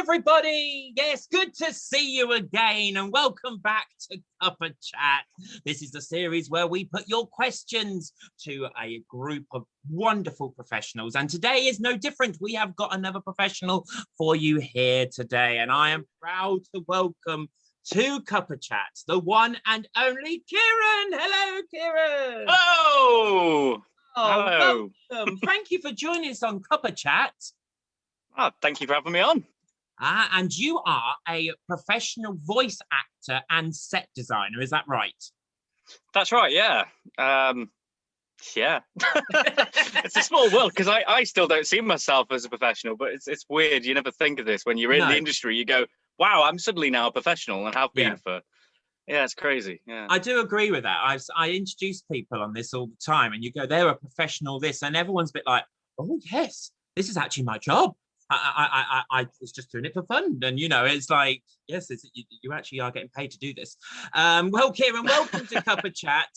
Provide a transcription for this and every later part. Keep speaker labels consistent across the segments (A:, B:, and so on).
A: everybody. Yes, good to see you again and welcome back to Cuppa Chat. This is the series where we put your questions to a group of wonderful professionals, and today is no different. We have got another professional for you here today, and I am proud to welcome to Cuppa Chat the one and only Keiron. Hello, Keiron.
B: Hello.
A: Oh,
B: Hello.
A: welcome. Thank you for joining us on Cuppa Chat.
B: Oh, thank you for having me on.
A: And you are a professional voice actor and set designer, is that right?
B: That's right, yeah. Yeah. It's a small world because I still don't see myself as a professional, but it's weird. You never think of this when you're in the industry. You go, wow, I'm suddenly now a professional and have been for... Yeah, it's crazy. Yeah,
A: I do agree with that. I introduce people on this all the time, and you go, they're a professional this, and everyone's a bit like, oh, yes, this is actually my job. I was just doing it for fun, and it's like, yes, you actually are getting paid to do this. Well, Keiron, welcome to Cuppa Chat.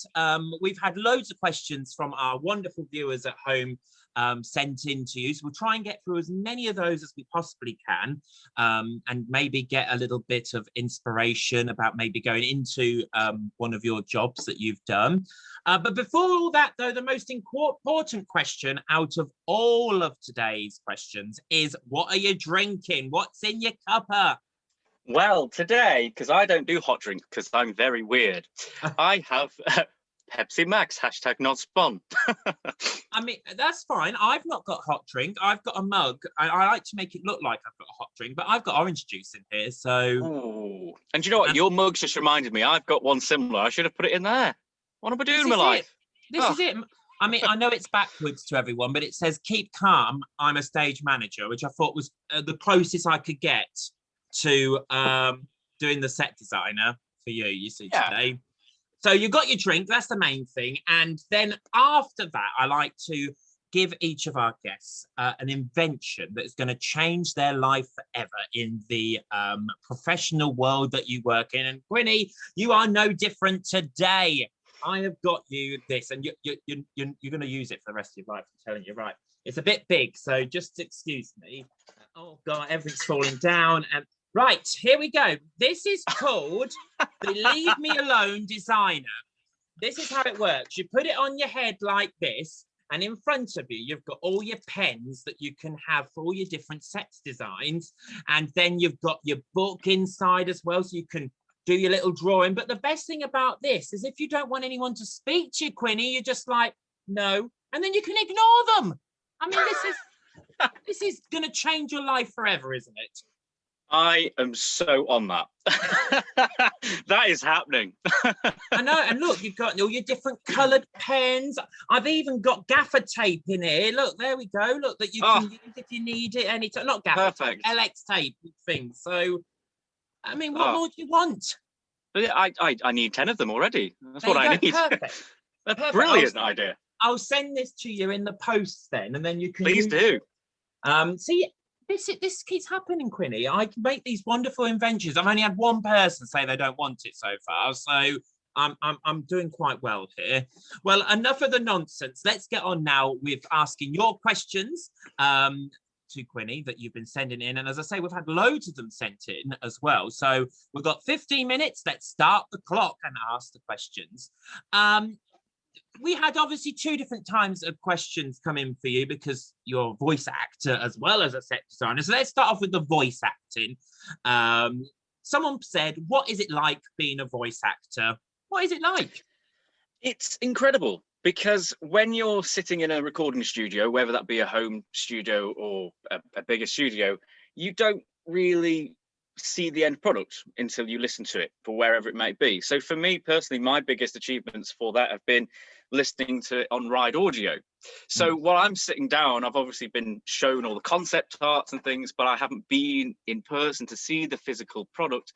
A: We've had loads of questions from our wonderful viewers at home sent in to you, so we'll try and get through as many of those as we possibly can, and maybe get a little bit of inspiration about maybe going into one of your jobs that you've done. But before all that, though, the most important question out of all of today's questions is, what are you drinking? What's in your cuppa?
B: Well, today, because I don't do hot drinks because I'm very weird, I have Pepsi Max, hashtag not spon.
A: I mean, that's fine. I've not got hot drink. I've got a mug. I like to make it look like I've got a hot drink, but I've got orange juice in here, so...
B: Ooh. And you know what? Your mug's just reminded me. I've got one similar. I should have put it in there. What am I doing in my life?
A: This is it. I mean, I know it's backwards to everyone, but it says, keep calm, I'm a stage manager, which I thought was the closest I could get to doing the set designer for you see, today. So you got your drink, that's the main thing. And then after that, I like to give each of our guests an invention that is going to change their life forever in the professional world that you work in. And Quinny, you are no different today. I have got you this, and you're going to use it for the rest of your life. I'm telling you, right? It's a bit big, so just excuse me. Oh God, everything's falling down. And right, here we go. This is called the Leave Me Alone Designer. This is how it works. You put it on your head like this, and in front of you, you've got all your pens that you can have for all your different sets designs. And then you've got your book inside as well, so you can do your little drawing. But the best thing about this is if you don't want anyone to speak to you, Quinny, you're just like, no, and then you can ignore them. I mean, this is going to change your life forever, isn't it?
B: I am so on that. That is happening.
A: I know, and look, you've got all your different coloured pens. I've even got gaffer tape in here. Look, there we go. Look, that you can use if you need it anytime. Not gaffer tape, LX tape thing. So, I mean, what more do you want?
B: I need 10 of them already. That's what I need.
A: Perfect.
B: Brilliant idea.
A: I'll send this to you in the post then, and then you can
B: Please do.
A: See, this keeps happening, Quinny. I can make these wonderful inventions. I've only had one person say they don't want it so far, so I'm doing quite well here. Well, enough of the nonsense. Let's get on now with asking your questions to Quinny that you've been sending in. And as I say, we've had loads of them sent in as well. So we've got 15 minutes. Let's start the clock and ask the questions. We had obviously two different times of questions come in for you because you're a voice actor as well as a set designer. So let's start off with the voice acting. Someone said, what is it like being a voice actor? What is it like?
B: It's incredible because when you're sitting in a recording studio, whether that be a home studio or a bigger studio, you don't really see the end product until you listen to it for wherever it might be. So for me personally, my biggest achievements for that have been listening to it on ride audio. So while I'm sitting down, I've obviously been shown all the concept arts and things, but I haven't been in person to see the physical product.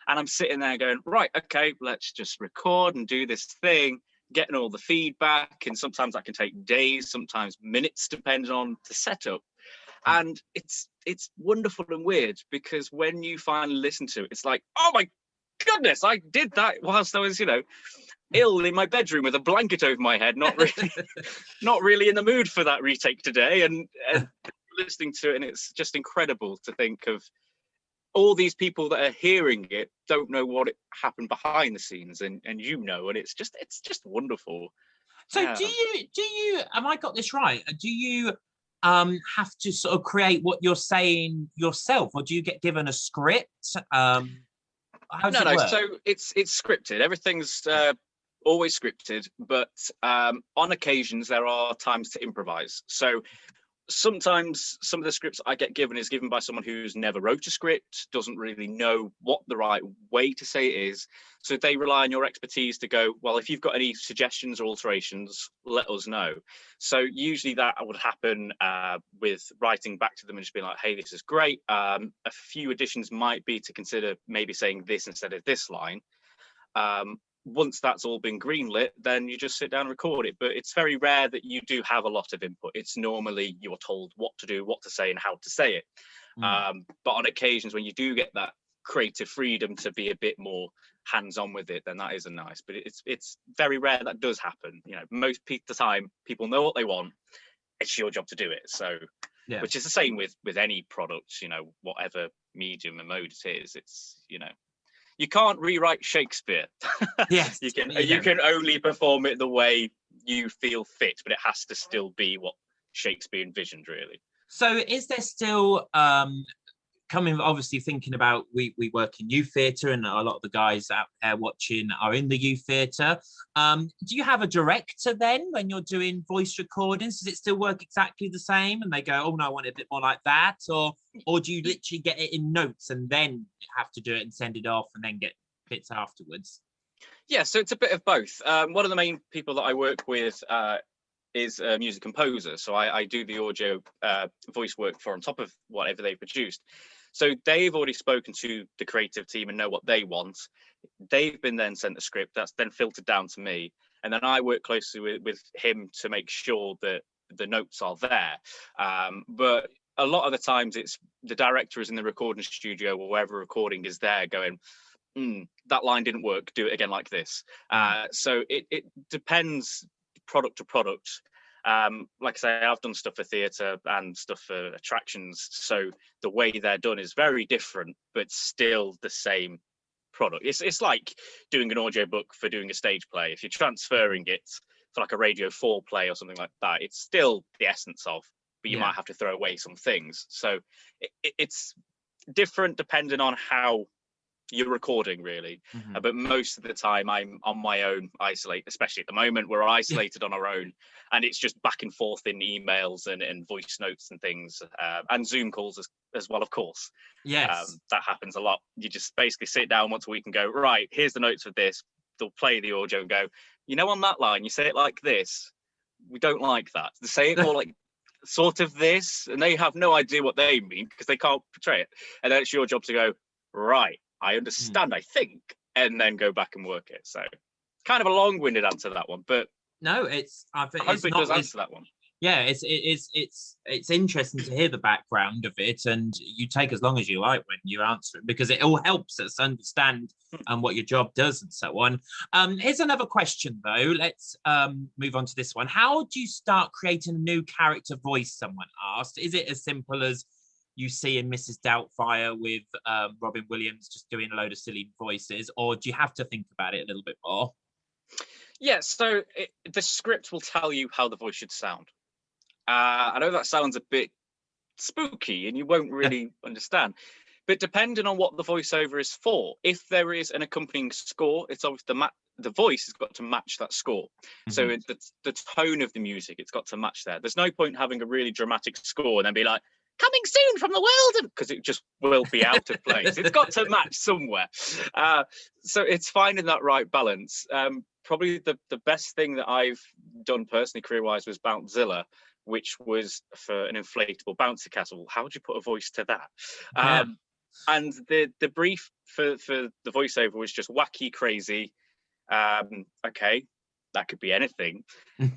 B: And I'm sitting there going, right, okay, let's just record and do this thing, getting all the feedback. And sometimes that can take days, sometimes minutes, depending on the setup. And it's wonderful and weird because when you finally listen to it, it's like, oh my goodness, I did that whilst I was, ill in my bedroom with a blanket over my head, not really in the mood for that retake today. And listening to it, and it's just incredible to think of all these people that are hearing it don't know what happened behind the scenes, and it's just wonderful.
A: So do you have I got this right? Do you have to sort of create what you're saying yourself, or do you get given a script? How does it work?
B: So it's scripted. Everything's always scripted, but on occasions there are times to improvise. So sometimes some of the scripts I get given is given by someone who's never wrote a script, doesn't really know what the right way to say it is. So they rely on your expertise to go, well, if you've got any suggestions or alterations, let us know. So usually that would happen with writing back to them and just being like, hey, this is great. A few additions might be to consider maybe saying this instead of this line. Once that's all been greenlit, then you just sit down and record it. But it's very rare that you do have a lot of input. It's normally you're told what to do, what to say, and how to say it. But on occasions when you do get that creative freedom to be a bit more hands-on with it, then that is nice. But it's very rare that does happen. Most of the time people know what they want. It's your job to do it. So, which is the same with any product. Whatever medium and mode it is, it's you can't rewrite Shakespeare.
A: Yes,
B: you can only perform it the way you feel fit, but it has to still be what Shakespeare envisioned, really. So
A: is there still obviously thinking about we work in youth theatre, and a lot of the guys out there watching are in the youth theatre. Do you have a director then when you're doing voice recordings? Does it still work exactly the same and they go, oh no, I want it a bit more like that, or do you literally get it in notes and then have to do it and send it off and then get bits afterwards?
B: Yeah, so it's a bit of both. One of the main people that I work with is a music composer, so I do the audio voice work for on top of whatever they've produced. So they've already spoken to the creative team and know what they want. They've been then sent the script that's then filtered down to me, and then I work closely with him to make sure that the notes are there. But a lot of the times it's the director is in the recording studio or wherever recording is there going, that line didn't work, do it again like this. So it depends product to product. Like I say, I've done stuff for theatre and stuff for attractions, so the way they're done is very different, but still the same product. It's like doing an audiobook for doing a stage play. If you're transferring it for like a Radio 4 play or something like that, it's still the essence of, but you might have to throw away some things. So it's different depending on how you're recording, really. But most of the time I'm on my own, especially at the moment we're isolated on our own, and it's just back and forth in emails and voice notes and things, and Zoom calls as well, of course. That happens a lot. You just basically sit down once a week and go, right, here's the notes for this. They'll play the audio and go, on that line you say it like this, we don't like that. They say it more like sort of this, and they have no idea what they mean because they can't portray it, and then it's your job to go, right, I understand, I think, and then go back and work it. So kind of a long-winded answer to that one, but
A: no, I hope it does answer that one. Yeah, it's interesting to hear the background of it, and you take as long as you like when you answer it, because it all helps us understand what your job does and so on. Here's another question though. Let's move on to this one. How do you start creating a new character voice? Someone asked. Is it as simple as you see in Mrs. Doubtfire with Robin Williams just doing a load of silly voices, or do you have to think about it a little bit more?
B: Yeah, so the script will tell you how the voice should sound. I know that sounds a bit spooky and you won't really understand, but depending on what the voiceover is for, if there is an accompanying score, it's obviously the voice has got to match that score. So the tone of the music, it's got to match there. There's no point having a really dramatic score and then be like, coming soon from the world, because it just will be out of place. It's got to match somewhere. So it's finding that right balance. Probably the best thing that I've done personally career-wise was Bountzilla, which was for an inflatable bouncy castle. How would you put a voice to that? And the brief for the voiceover was just wacky, crazy. Okay, that could be anything.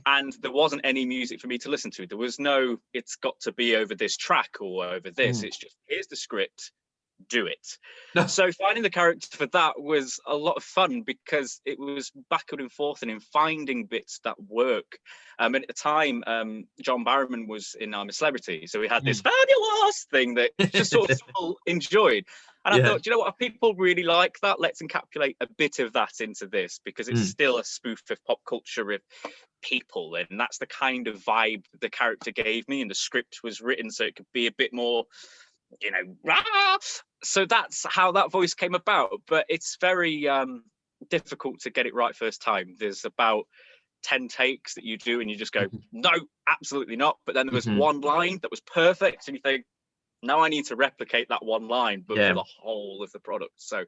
B: And there wasn't any music for me to listen to. There was no, it's got to be over this track or over this. It's just, here's the script, do it. So finding the character for that was a lot of fun, because it was backward and forth and in finding bits that work. And at the time, John Barrowman was in I'm a Celebrity. So we had this fabulous thing that just sort of people enjoyed. And I thought, you know what, if people really like that, let's encapsulate a bit of that into this, because it's still a spoof of pop culture of people, and that's the kind of vibe the character gave me, and the script was written so it could be a bit more, you know, rah! So that's how that voice came about. But it's very difficult to get it right first time. There's about 10 takes that you do and you just go, no, absolutely not. But then there was one line that was perfect and you think, now I need to replicate that one line, but for the whole of the product. So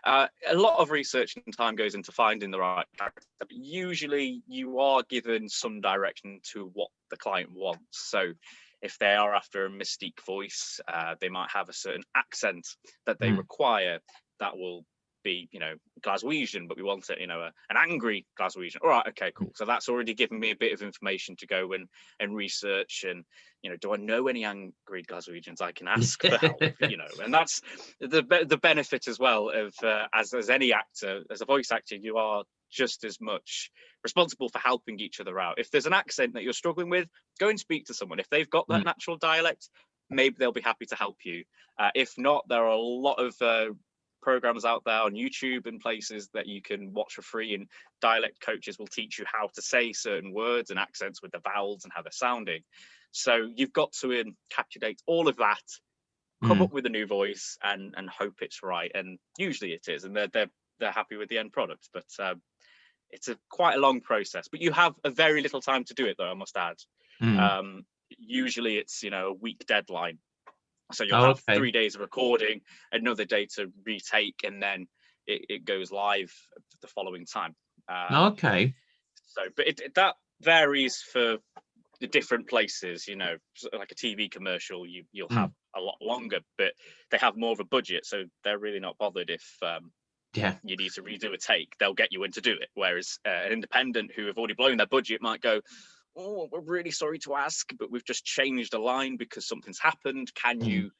B: a lot of research and time goes into finding the right character. Usually you are given some direction to what the client wants. So if they are after a mystique voice, they might have a certain accent that they require that will be, you know, Glaswegian, but we want it, you know, an angry Glaswegian. All right, okay, cool. So that's already given me a bit of information to go and research, and, you know, do I know any angry Glaswegians I can ask for help, you know? And that's the benefit as well of as any actor, as a voice actor, you are just as much responsible for helping each other out. If there's an accent that you're struggling with, go and speak to someone. If they've got that natural dialect, maybe they'll be happy to help you. If not, there are a lot of programs out there on YouTube and places that you can watch for free, and dialect coaches will teach you how to say certain words and accents with the vowels and how they're sounding. So you've got to encapsulate all of that, come up with a new voice, and hope it's right. And usually it is, and they're happy with the end product. But it's quite a long process. But you have a very little time to do it, though, I must add. Usually it's, you know, a week deadline. So you'll have 3 days of recording, another day to retake, and then it goes live the following time. So, but that varies for the different places. You know, like a TV commercial, you'll have a lot longer, but they have more of a budget, so they're really not bothered if you need to redo a take. They'll get you in to do it. Whereas an independent who have already blown their budget might go, oh, we're really sorry to ask, but we've just changed a line because something's happened. Can you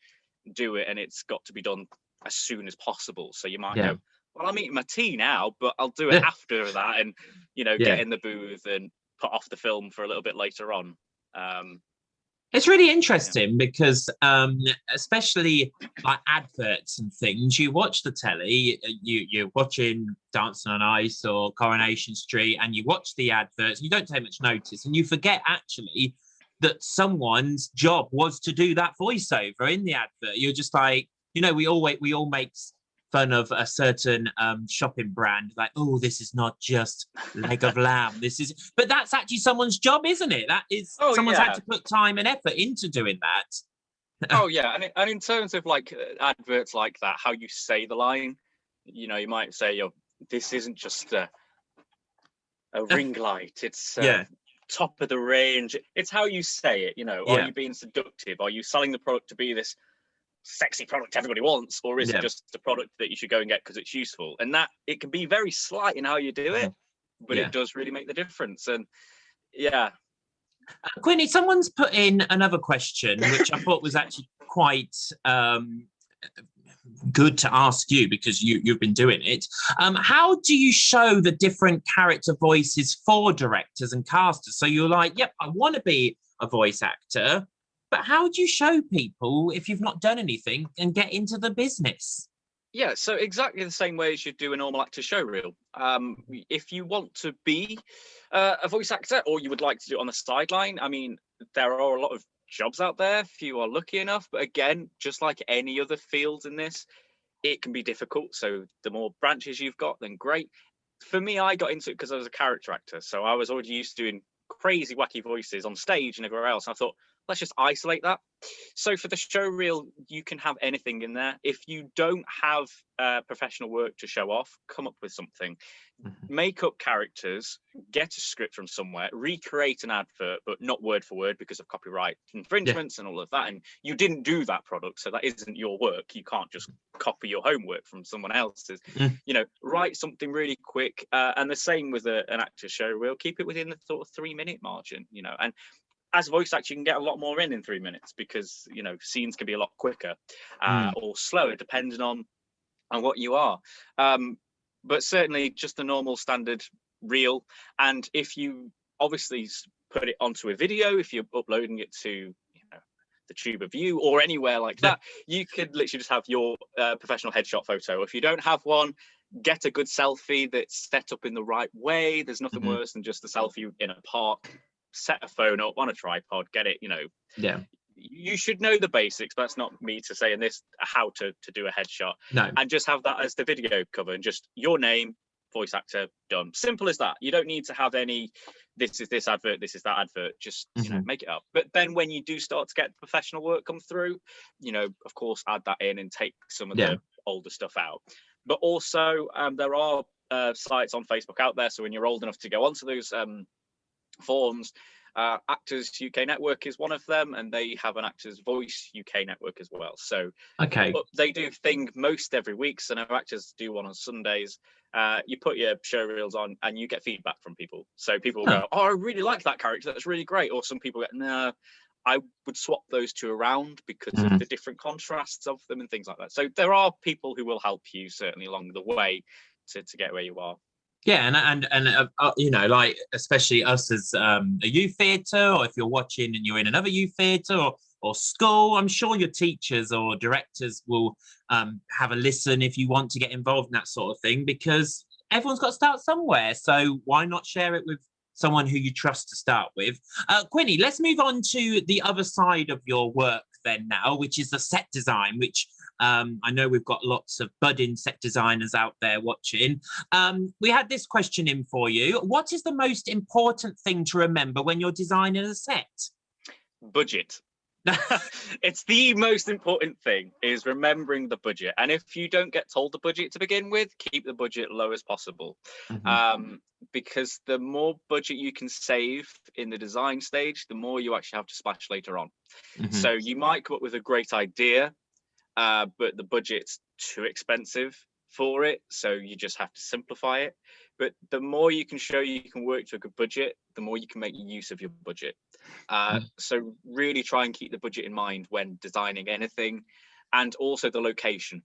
B: do it? And it's got to be done as soon as possible. So you might go, well, I'm eating my tea now, but I'll do it after that, and, you know, get in the booth and put off the film for a little bit later on.
A: It's really interesting because especially like adverts and things, you watch the telly, you're watching Dancing on Ice or Coronation Street, and you watch the adverts and you don't take much notice, and you forget actually that someone's job was to do that voiceover in the advert. You're just like, you know, we all make fun of a certain shopping brand, like, oh, this is not just leg of lamb, but that's actually someone's job, isn't it? That is someone's had to put time and effort into doing that.
B: Oh yeah, and in terms of like adverts like that, how you say the line, you know, you might say, oh, this isn't just a ring light, it's top of the range. It's how you say it, you know. Are you being seductive? Are you selling the product to be this sexy product everybody wants, or is it just a product that you should go and get because it's useful? And that it can be very slight in how you do it, but it does really make the difference. And
A: Quinny, someone's put in another question which I thought was actually quite good to ask you, because you've been doing it. How do you show the different character voices for directors and casters? So you're like, yep, I want to be a voice actor, but how do you show people if you've not done anything and get into the business?
B: Yeah, so exactly the same way as you do a normal actor show reel. If you want to be a voice actor, or you would like to do it on the sideline, I mean, there are a lot of jobs out there if you are lucky enough. But again, just like any other field in this, it can be difficult. So the more branches you've got, then great. For me, I got into it because I was a character actor. So I was already used to doing crazy, wacky voices on stage and everywhere else. I thought, let's just isolate that. So for the show reel, you can have anything in there. If you don't have professional work to show off, come up with something. Make up characters, get a script from somewhere, recreate an advert, but not word for word because of copyright infringements and all of that. And you didn't do that product, so that isn't your work. You can't just copy your homework from someone else's. You know, write something really quick. And the same with an actor show reel. Keep it within the sort of 3-minute margin, you know. And as a voice actor, you can get a lot more in 3 minutes because, you know, scenes can be a lot quicker or slower depending on what you are. But certainly just the normal standard reel. And if you obviously put it onto a video, if you're uploading it to, you know, the Tube of View or anywhere like that, you could literally just have your professional headshot photo. If you don't have one, get a good selfie that's set up in the right way. There's nothing worse than just a selfie in a park. Set a phone up on a tripod, get it, you should know the basics, but that's not me to say in this how to do a headshot.
A: No.
B: And just have that as the video cover and just your name, voice actor, done. Simple as that. You don't need to have any, this is this advert, this is that advert, just make it up. But then when you do start to get professional work come through, of course add that in and take some of the older stuff out. But also there are sites on Facebook out there, so when you're old enough to go onto those forums, Actors UK Network is one of them, and they have an Actors Voice UK Network as well. So they do thing most every week, so now actors do one on Sundays. You put your show reels on and you get feedback from people. So people will go, oh, I really like that character, that's really great. Or some people go, no, I would swap those two around because of the different contrasts of them and things like that. So there are people who will help you certainly along the way to get where you are.
A: Yeah, and like especially us as a youth theatre, or if you're watching and you're in another youth theatre or school, I'm sure your teachers or directors will have a listen if you want to get involved in that sort of thing, because everyone's got to start somewhere. So why not share it with someone who you trust to start with? Quinny, let's move on to the other side of your work then now, which is the set design, which I know we've got lots of budding set designers out there watching. We had this question in for you. What is the most important thing to remember when you're designing a set?
B: Budget. It's the most important thing, is remembering the budget. And if you don't get told the budget to begin with, keep the budget low as possible. Because the more budget you can save in the design stage, the more you actually have to splash later on. So you might come up with a great idea, but the budget's too expensive for it, so you just have to simplify it. But the more you can show you can work to a good budget, the more you can make use of your budget. So really try and keep the budget in mind when designing anything, and also the location.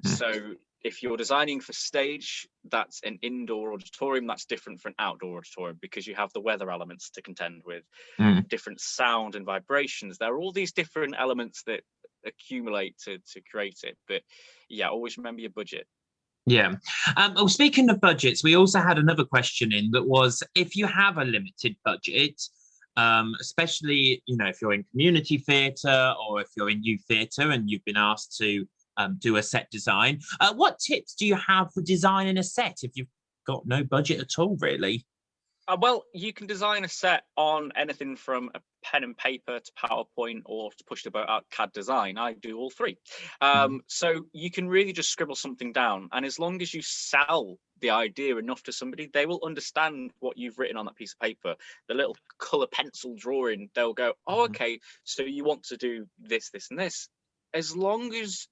B: So if you're designing for stage, that's an indoor auditorium, that's different from an outdoor auditorium, because you have the weather elements to contend with, different sound and vibrations. There are all these different elements that accumulate to create it. But yeah, always remember your budget.
A: Yeah. Well, speaking of budgets, we also had another question in that was, if you have a limited budget, especially if you're in community theatre or if you're in youth theatre and you've been asked to do a set design, what tips do you have for designing a set if you've got no budget at all, really?
B: Well, you can design a set on anything from a pen and paper to PowerPoint or to push the boat out CAD design. I do all three. So you can really just scribble something down. And as long as you sell the idea enough to somebody, they will understand what you've written on that piece of paper. The little colour pencil drawing, they'll go, oh, okay, so you want to do this, this, and this. As long as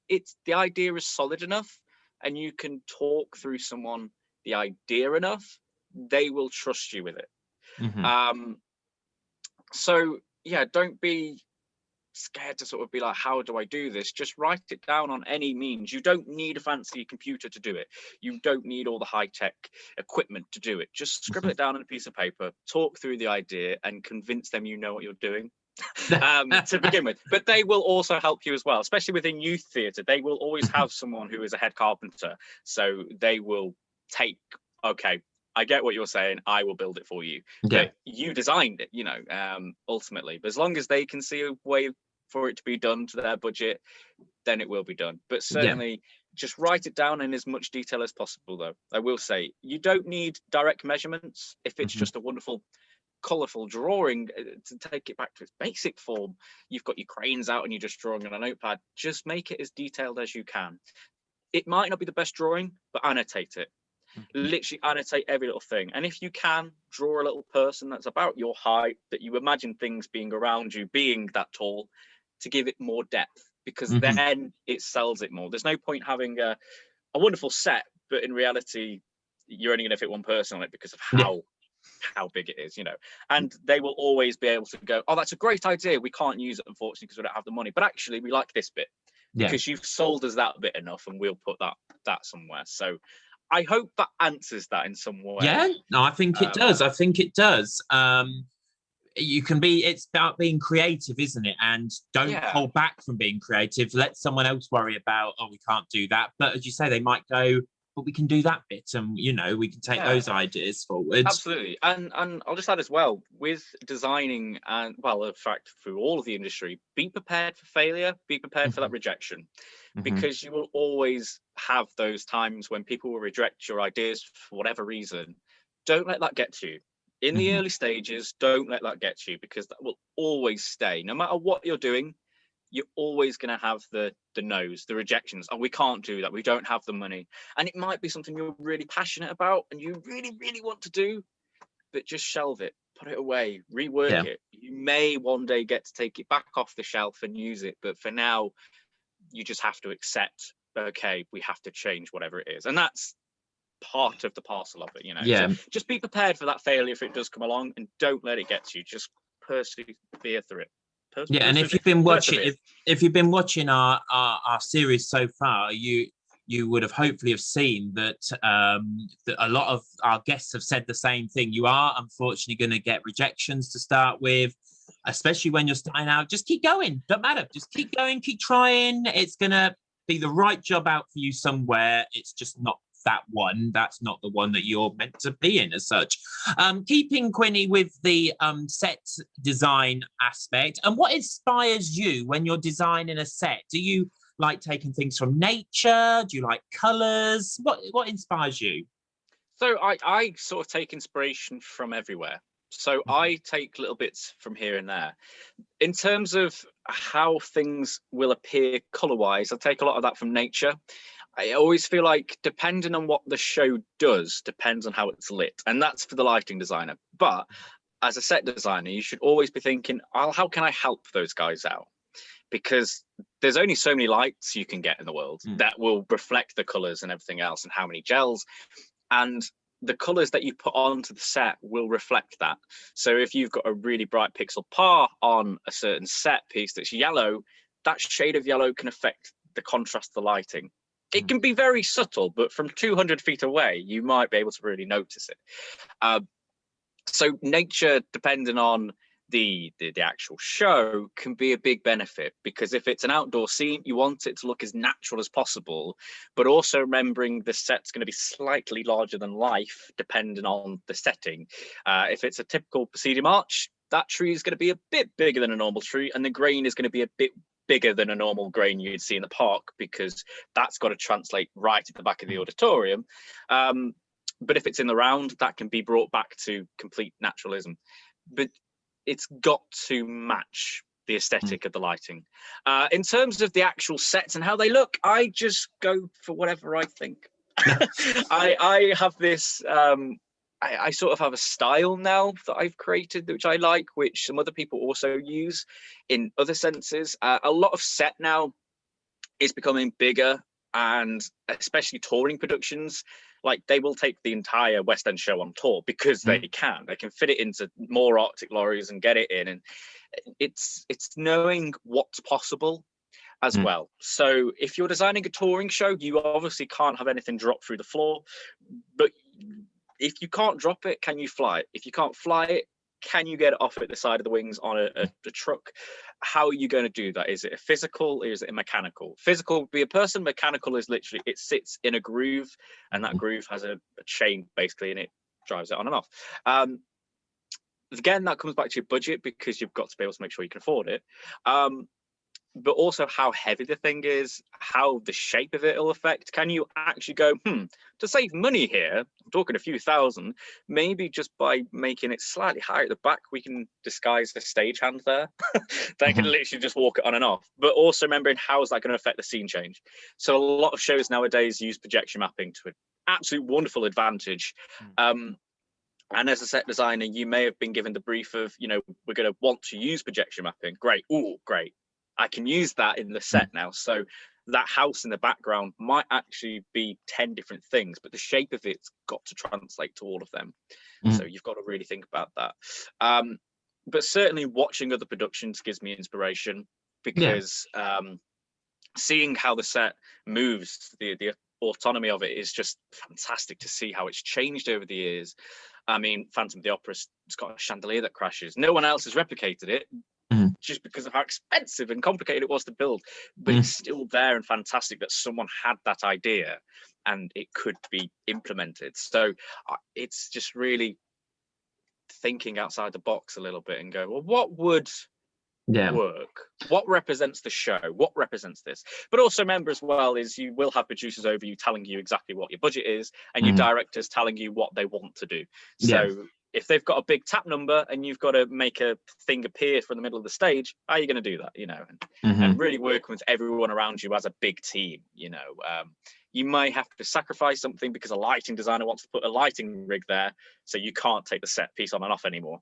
B: the idea is solid enough and you can talk through someone the idea enough, they will trust you with it. So yeah, don't be scared to sort of be like, how do I do this? Just write it down on any means. You don't need a fancy computer to do it. You don't need all the high-tech equipment to do it. Just scribble it down on a piece of paper, talk through the idea, and convince them you know what you're doing. To begin with. But they will also help you as well, especially within youth theatre. They will always have someone who is a head carpenter, so they will take, okay, I get what you're saying, I will build it for you. But you designed it, ultimately. But as long as they can see a way for it to be done to their budget, then it will be done. But certainly just write it down in as much detail as possible, though. I will say, you don't need direct measurements if it's just a wonderful colourful drawing. To take it back to its basic form, you've got your cranes out and you're just drawing on a notepad. Just make it as detailed as you can. It might not be the best drawing, but annotate it. Literally annotate every little thing. And if you can, draw a little person that's about your height, that you imagine things being around you being that tall, to give it more depth, because then it sells it more. There's no point having a wonderful set, but in reality you're only going to fit one person on it because of how big it is, and they will always be able to go, oh, that's a great idea, we can't use it unfortunately because we don't have the money, but actually we like this bit because you've sold us that bit enough and we'll put that somewhere. So I hope that answers that in some way.
A: Yeah, no, I think it does. I think it does. you can be, it's about being creative, isn't it? And don't hold back from being creative. Let someone else worry about, oh, we can't do that. But as you say, they might go, but we can do that bit, and you know, we can take those ideas forward.
B: Absolutely. And I'll just add as well, with designing, and well, in fact, through all of the industry, be prepared for failure, be prepared for that rejection, because you will always have those times when people will reject your ideas for whatever reason. Don't let that get to you. In the early stages, don't let that get to you, because that will always stay. No matter what you're doing, you're always going to have the no's, the rejections. Oh, we can't do that. We don't have the money. And it might be something you're really passionate about and you really, really want to do, but just shelve it, put it away, rework it. You may one day get to take it back off the shelf and use it. But for now, you just have to accept, okay, we have to change whatever it is. And that's part of the parcel of it, you know. So just be prepared for that failure if it does come along, and don't let it get to you. Just persevere through it.
A: And if you've been watching, if you've been watching our series so far, you would have hopefully have seen that, that a lot of our guests have said the same thing. You are unfortunately going to get rejections to start with, especially when you're starting out. Just keep going, don't matter. Just keep going, keep trying. It's going to be the right job out for you somewhere. It's just not that one. That's not the one that you're meant to be in as such. Keeping, Quinny, with the set design aspect, and what inspires you when you're designing a set? Do you like taking things from nature? Do you like colours? What inspires you?
B: So I sort of take inspiration from everywhere. So I take little bits from here and there. In terms of how things will appear colour-wise, I take a lot of that from nature. I always feel like, depending on what the show does, depends on how it's lit. And that's for the lighting designer. But as a set designer, you should always be thinking, how can I help those guys out? Because there's only so many lights you can get in the world that will reflect the colours and everything else, and how many gels. And the colours that you put onto the set will reflect that. So if you've got a really bright pixel par on a certain set piece that's yellow, that shade of yellow can affect the contrast of the lighting. It can be very subtle, but from 200 feet away, you might be able to really notice it. So nature, depending on the actual show, can be a big benefit, because if it's an outdoor scene, you want it to look as natural as possible, but also remembering the set's going to be slightly larger than life, depending on the setting. If it's a typical proscenium arch, that tree is going to be a bit bigger than a normal tree, and the grain is going to be a bit bigger than a normal grain you'd see in the park, because that's got to translate right at the back of the auditorium. But if it's in the round, that can be brought back to complete naturalism. But it's got to match the aesthetic of the lighting. In terms of the actual sets and how they look, I just go for whatever I think. I have this... I sort of have a style now that I've created, which I like, which some other people also use in other senses. A lot of set now is becoming bigger, and especially touring productions, like they will take the entire West End show on tour because they can fit it into more Arctic lorries and get it in. And it's knowing what's possible as well. So if you're designing a touring show, you obviously can't have anything drop through the floor, but if you can't drop it, can you fly it? If you can't fly it, can you get it off at the side of the wings on a truck? How are you going to do that? Is it a physical or is it a mechanical? Physical would be a person. Mechanical is literally, it sits in a groove, and that groove has a chain basically, and it drives it on and off. Again, that comes back to your budget, because you've got to be able to make sure you can afford it. But also how heavy the thing is, how the shape of it will affect. Can you actually go, to save money here, I'm talking a few thousand, maybe just by making it slightly higher at the back, we can disguise the stagehand there. They can literally just walk it on and off. But also remembering, how is that going to affect the scene change? So a lot of shows nowadays use projection mapping to an absolute wonderful advantage. And as a set designer, you may have been given the brief of, we're going to want to use projection mapping. Great. Ooh, great. I can use that in the set now. So that house in the background might actually be 10 different things, but the shape of it's got to translate to all of them. So you've got to really think about that. But certainly watching other productions gives me inspiration, because seeing how the set moves, the autonomy of it is just fantastic to see how it's changed over the years. I mean, Phantom of the Opera, it's got a chandelier that crashes. No one else has replicated it just because of how expensive and complicated it was to build. But it's still there and fantastic that someone had that idea and it could be implemented. So it's just really thinking outside the box a little bit and go, well, what would work? What represents the show? What represents this? But also remember as well is you will have producers over you telling you exactly what your budget is and your directors telling you what they want to do. So if they've got a big tap number and you've got to make a thing appear from the middle of the stage, how are you going to do that? You know, and really working with everyone around you as a big team. You know, you might have to sacrifice something because a lighting designer wants to put a lighting rig there, so you can't take the set piece on and off anymore.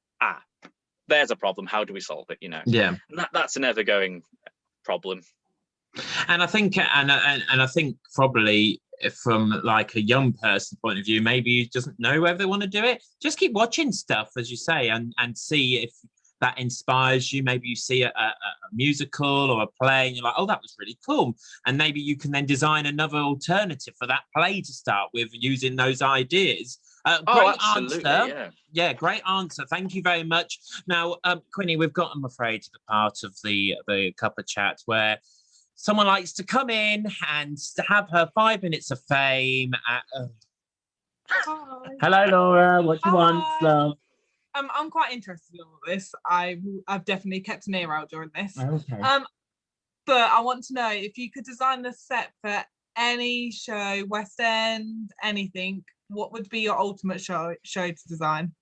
B: There's a problem. How do we solve it? You know, and that's an ever-going problem.
A: And I think, and I think probably from like a young person's point of view, maybe you doesn't know whether they want to do it. Just keep watching stuff, as you say, and see if that inspires you. Maybe you see a musical or a play and you're like, oh, that was really cool. And maybe you can then design another alternative for that play to start with using those ideas. Great answer. Yeah, great answer. Thank you very much. Now, Quinny, we've got, I'm afraid, to the part of the Cuppa Chat where someone likes to come in and to have her 5 minutes of fame. Hello, Laura. What do you want, love?
C: I'm quite interested in all this. I've definitely kept an ear out during this.
A: Okay.
C: But I want to know if you could design the set for any show, West End, anything. What would be your ultimate show to design?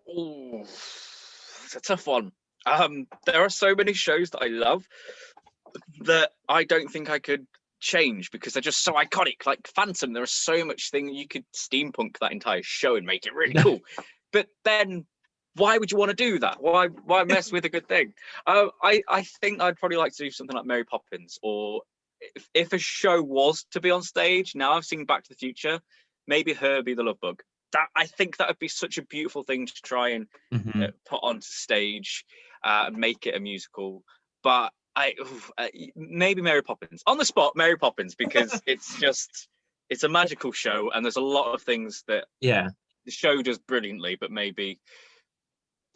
B: Oh, it's a tough one. There are so many shows that I love that I don't think I could change because they're just so iconic. Like Phantom, there are so much thing you could steampunk that entire show and make it really cool. But then why would you want to do that? Why mess with a good thing? I think I'd probably like to do something like Mary Poppins, or if a show was to be on stage, now I've seen Back to the Future, maybe Herbie the Love Bug. That I think that would be such a beautiful thing to try and put onto stage and make it a musical. But maybe Mary Poppins. On the spot, Mary Poppins, because it's a magical show and there's a lot of things that the show does brilliantly, but maybe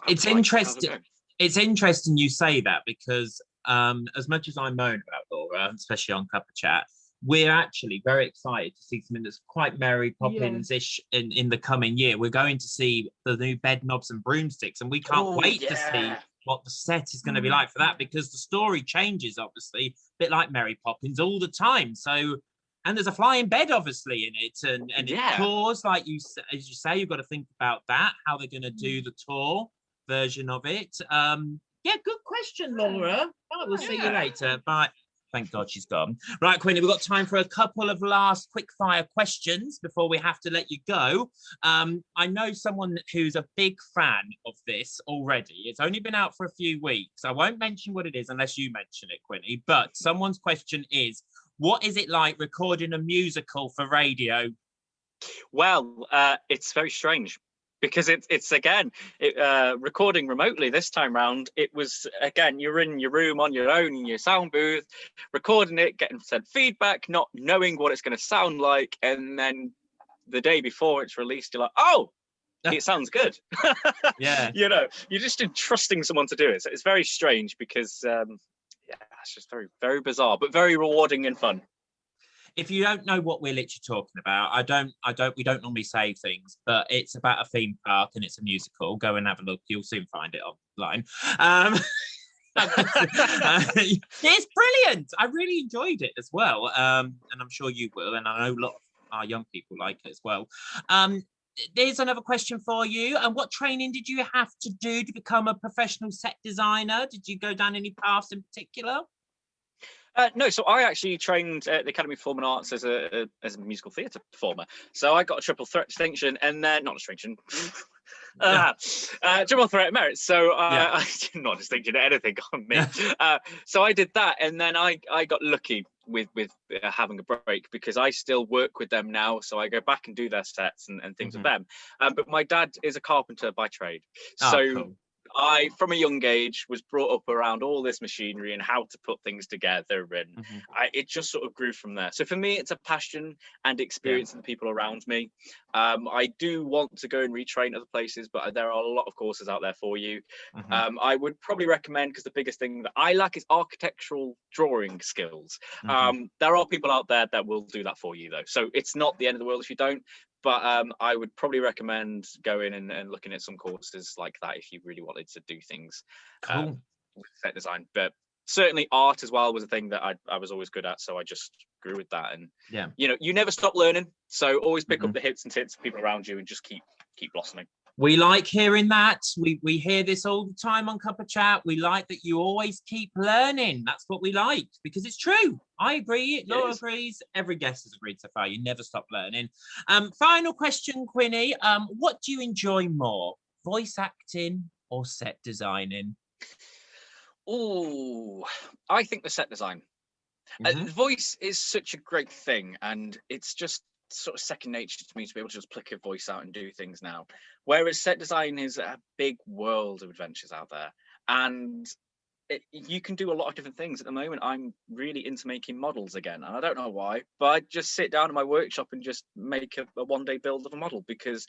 A: it's interesting. It's interesting you say that because as much as I moan about Laura, especially on Cuppa Chat, we're actually very excited to see something that's quite Mary Poppins-ish in the coming year. We're going to see the new Bed Knobs and Broomsticks, and we can't wait to see what the set is going to be like for that, because the story changes, obviously, a bit like Mary Poppins all the time. So, and there's a flying bed, obviously, in it, and it tours, like as you say, you've got to think about that, how they're going to do the tour version of it. Good question, Laura. We'll see you later. Bye. Thank God she's gone. Right, Queenie, we've got time for a couple of last quick-fire questions before we have to let you go. I know someone who's a big fan of this already. It's only been out for a few weeks. I won't mention what it is unless you mention it, Queenie. But someone's question is, what is it like recording a musical for radio?
B: Well, it's very strange. Because it's again recording remotely this time round. It was again, you're in your room on your own in your sound booth, recording it, getting sent feedback, not knowing what it's going to sound like, and then the day before it's released, you're like, oh, it sounds good. You know, you're just entrusting someone to do it. So it's very strange because it's just very, very bizarre, but very rewarding and fun.
A: If you don't know what we're literally talking about, we don't normally say things, but it's about a theme park and it's a musical. Go and have a look. You'll soon find it online. It's brilliant. I really enjoyed it as well. And I'm sure you will. And I know a lot of our young people like it as well. There's another question for you. And what training did you have to do to become a professional set designer? Did you go down any paths in particular?
B: No, so I actually trained at the Academy of Performing Arts as a musical theatre performer. So I got a triple threat distinction, and then not distinction, triple threat merit. So I did not distinction anything on me. So I did that, and then I got lucky with having a break because I still work with them now. So I go back and do their sets and things with them. But my dad is a carpenter by trade, so. Cool. from a young age, was brought up around all this machinery and how to put things together, and it just sort of grew from there. So for me, it's a passion and experiencing the people around me. I do want to go and retrain other places, but there are a lot of courses out there for you. I would probably recommend, because the biggest thing that I lack is architectural drawing skills. There are people out there that will do that for you, though, so it's not the end of the world if you don't. But I would probably recommend going and looking at some courses like that if you really wanted to do things with set design. But certainly art as well was a thing that I was always good at, so I just grew with that. And you know, you never stop learning, so always pick up the hits and tips of people around you and just keep blossoming. We
A: like hearing that. We hear this all the time on Cuppa Chat. We like that you always keep learning. That's what we like, because it's true. I agree. Laura agrees. Every guest has agreed so far. You never stop learning. Final question, Quinny. What do you enjoy more, voice acting or set designing?
B: Oh, I think the set design. Voice is such a great thing, and it's just sort of second nature to me to be able to just pluck a voice out and do things now, whereas set design is a big world of adventures out there, and you can do a lot of different things. At the moment, I'm really into making models again, and I don't know why, but I just sit down in my workshop and just make a one-day build of a model because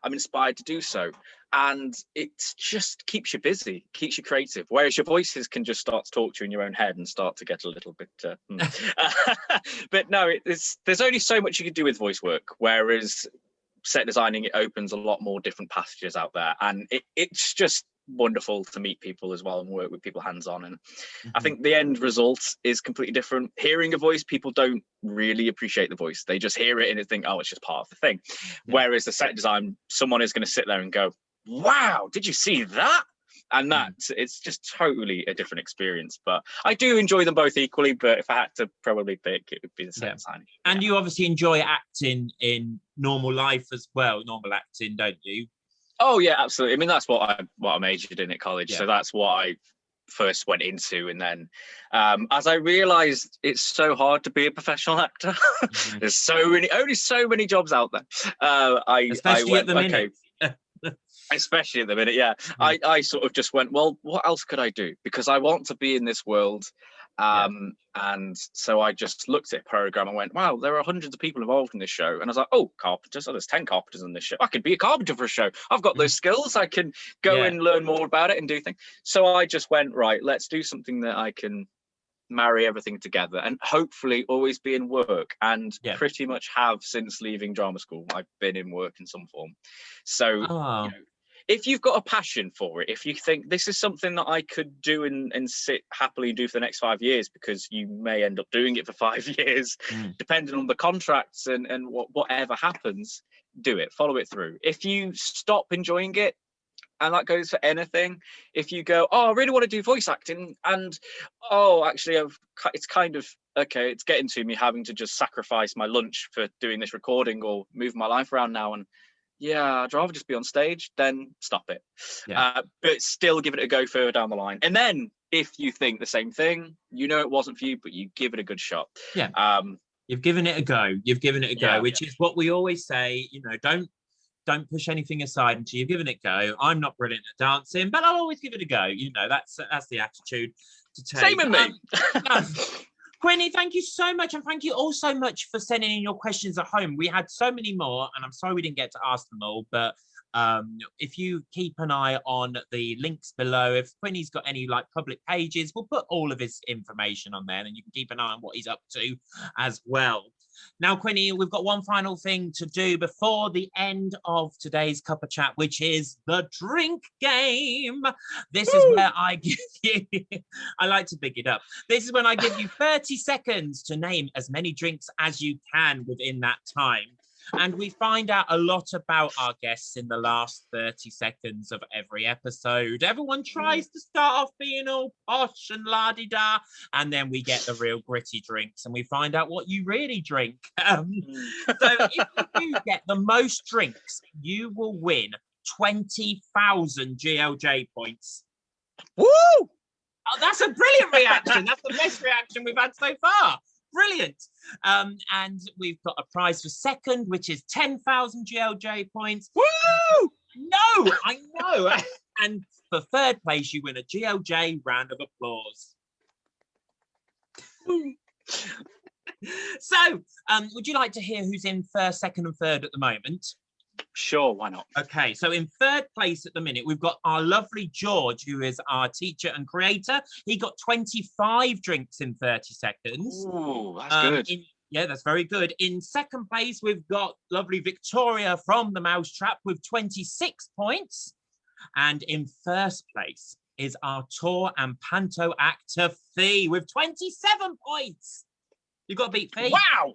B: I'm inspired to do so, and it just keeps you busy, keeps you creative, whereas your voices can just start to talk to you in your own head and start to get a little bit but no, there's only so much you can do with voice work, whereas set designing, it opens a lot more different passages out there, and it's just wonderful to meet people as well and work with people hands-on. And I think the end result is completely different. Hearing a voice, people don't really appreciate the voice, they just hear it and think, oh, it's just part of the thing. Whereas the set design, someone is going to sit there and go, wow, did you see that? And it's just totally a different experience. But I do enjoy them both equally, but if I had to probably pick, it would be the set design.
A: And you obviously enjoy acting in normal life as well, normal acting, don't you?
B: Oh yeah, absolutely. I mean, that's what I majored in at college, so that's what I first went into. And then as I realized it's so hard to be a professional actor, there's only so many jobs out there.
A: Especially at the minute.
B: Especially at the minute, I sort of just went, well, what else could I do? Because I want to be in this world. And so I just looked at a program and went, wow, there are hundreds of people involved in this show. And I was like, oh, carpenters. Oh, there's 10 carpenters in this show. I could be a carpenter for a show. I've got those skills. I can go and learn more about it and do things. So I just went, right, let's do something that I can marry everything together and hopefully always be in work, and pretty much have since leaving drama school. I've been in work in some form. So, you know, if you've got a passion for it, if you think this is something that I could do and sit happily and do for the next 5 years, because you may end up doing it for 5 years, depending on the contracts and whatever happens, do it, follow it through. If you stop enjoying it, and that goes for anything, if you go, oh, I really want to do voice acting, and oh, actually, it's kind of, okay, it's getting to me having to just sacrifice my lunch for doing this recording or move my life around now, and yeah, I'd rather just be on stage, then stop it. But still give it a go further down the line. And then if you think the same thing, you know it wasn't for you, but you give it a good shot.
A: You've given it a go. You've given it a go, which is what we always say, you know, don't push anything aside until you've given it a go. I'm not brilliant at dancing, but I'll always give it a go. You know, that's the attitude to take.
B: Same with me.
A: Quinny, thank you so much, and thank you all so much for sending in your questions at home. We had so many more, and I'm sorry we didn't get to ask them all, but if you keep an eye on the links below, if Quinny's got any like public pages, we'll put all of his information on there, and you can keep an eye on what he's up to as well. Now, Quinny, we've got one final thing to do before the end of today's Cuppa Chat, which is the drink game. This is where I give you, I like to big it up. This is when I give you 30 seconds to name as many drinks as you can within that time. And we find out a lot about our guests in the last 30 seconds of every episode. Everyone tries to start off being all posh and la-di-da, and then we get the real gritty drinks and we find out what you really drink. So if you do get the most drinks, you will win 20,000 GLJ points.
B: Woo!
A: Oh, that's a brilliant reaction. That's the best reaction we've had so far. Brilliant. And we've got a prize for second, which is 10,000 GLJ points.
B: Woo!
A: No, I know. And for third place, you win a GLJ round of applause. So, would you like to hear who's in first, second, and third at the moment?
B: Sure, why not?
A: Okay, so in third place at the minute, we've got our lovely George, who is our teacher and creator. He got 25 drinks in 30 seconds.
B: Ooh, that's good.
A: Yeah, that's very good. In second place, we've got lovely Victoria from the Mousetrap with 26 points. And in first place is our tour and panto actor Fee with 27 points. You've got to beat Fee.
B: Wow!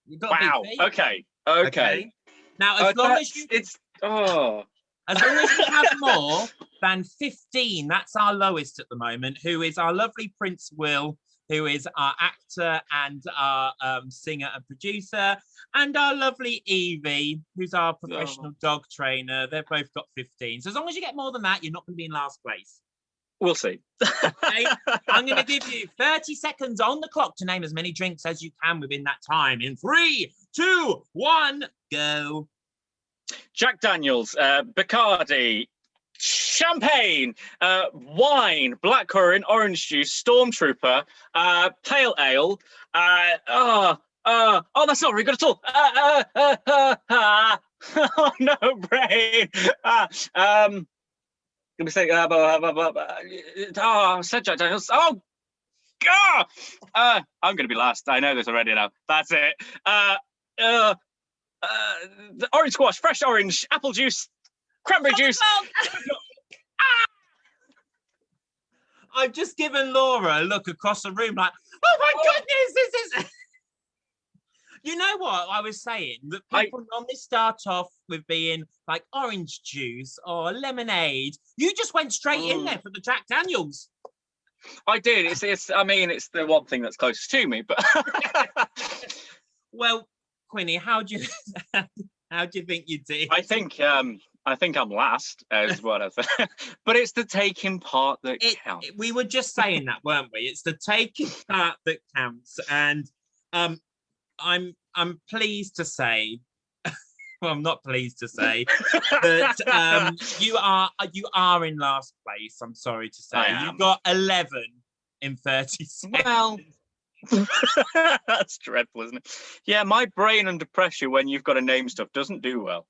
A: You've got to beat Fee.
B: Okay.
A: Now, as long as you have more than 15, that's our lowest at the moment, who is our lovely Prince Will, who is our actor and our singer and producer, and our lovely Evie, who's our professional dog trainer. They've both got 15. So as long as you get more than that, you're not going to be in last place.
B: We'll see.
A: Okay? I'm going to give you 30 seconds on the clock to name as many drinks as you can within that time. In 3, 2, 1, go.
B: Jack Daniels, Bacardi, champagne, wine, blackcurrant, orange juice, Stormtrooper, pale ale. Oh, that's not very good at all. Oh no, brain. Let me say. I said Jack Daniels. Oh, God. I'm gonna be last. I know this already now. That's it. The orange squash, fresh orange, apple juice, cranberry juice.
A: I've just given Laura a look across the room like, oh my goodness, this is... You know what I was saying? That people normally start off with being like orange juice or lemonade. You just went straight in there for the Jack Daniels.
B: I did. It's the one thing that's closest to me, but...
A: Well, Quinny, how do you think you did?
B: I think I'm last, is what I think. But it's the taking part that counts.
A: We were just saying that, weren't we? It's the taking part that counts. And I'm pleased to say, well, I'm not pleased to say that you are in last place. I'm sorry to say. You got 11 in 30 seconds.
B: Well, that's dreadful, isn't it? Yeah, my brain under pressure when you've got to name stuff doesn't do well.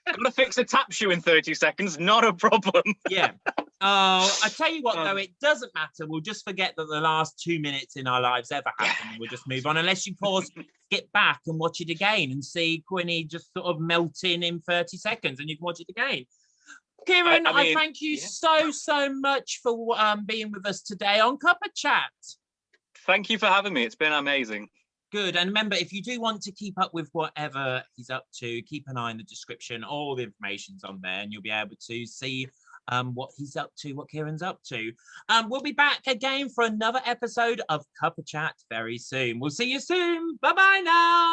B: Gotta fix a tap shoe in 30 seconds, not a problem.
A: Yeah. Oh, I tell you what, though, it doesn't matter. We'll just forget that the last 2 minutes in our lives ever happened. And we'll just move on, unless you pause, skip back and watch it again and see Quinny just sort of melting in 30 seconds and you can watch it again. Keiron, I thank you so much for being with us today on Cuppa Chat.
B: Thank you for having me. It's been amazing.
A: Good. And remember, if you do want to keep up with whatever he's up to, keep an eye in the description. All the information's on there and you'll be able to see what he's up to, what Keiron's up to. We'll be back again for another episode of Cuppa Chat very soon. We'll see you soon. Bye-bye now.